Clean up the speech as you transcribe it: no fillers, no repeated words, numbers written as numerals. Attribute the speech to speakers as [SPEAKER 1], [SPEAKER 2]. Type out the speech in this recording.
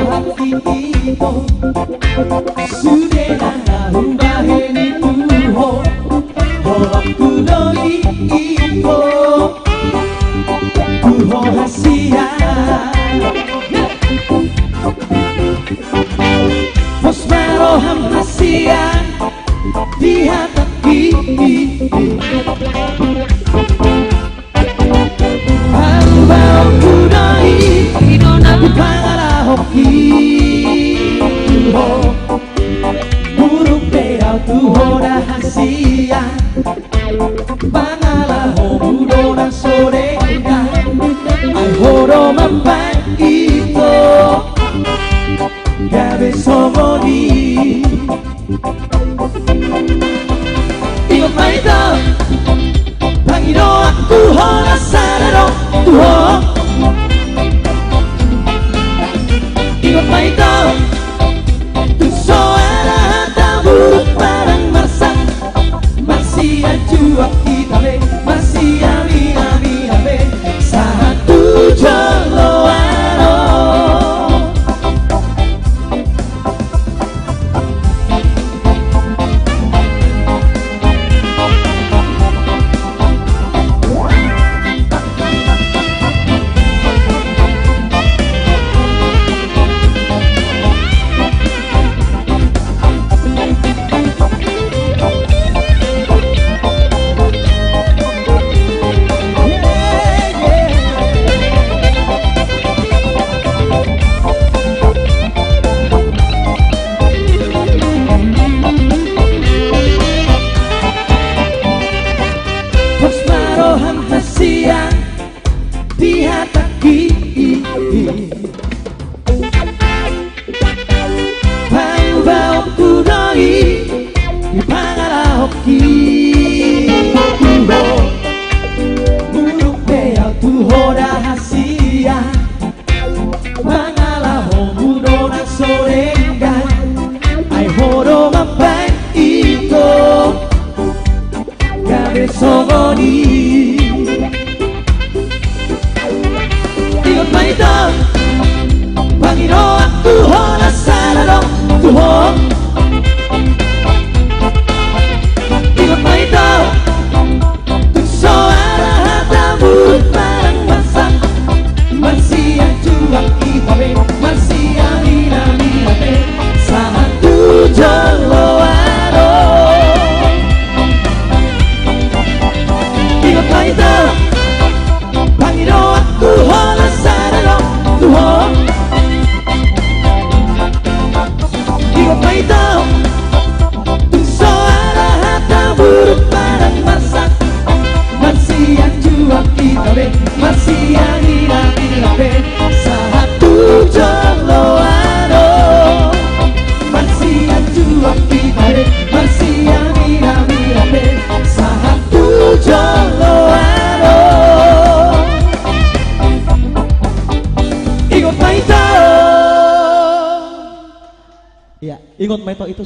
[SPEAKER 1] hati itu sudah nahubahe ni tuho Holok kudoi iko tuho hasia Pos maroham hasia di hati Haru kudoi Ipangara hoki tuho Buruk beau tuho rahasia Pangala homudo na sorega Ai horo mampai ito Gabe somoni Ingat maito Pangiro aku hona sararo tuho Ingat maito Tuso era hata buruk barang marsak Masih ajuak kita be Masih amina be Satu joloano di hati Bau-bau kudoi di pangara hoki Buruk beau tuho rahasia Mangala homudo na sorenga Ai horo mampai ito Gabe sogoni Ingat maito Pangino aku hona sararo tuho Ingat maito Tuso ara hata buruk barang masak Masih ajuak kita be Masih amina be Satu joloano Ingat maito Pangino aku hona sararo tuho Ingat maito Tuso ara hata buruk barang masak Masih ajuak kita be Masih amina be Satu joloano Masih ajuak kita be Masih amina be Satu joloano Ingat maito. Ya, ingat maito itu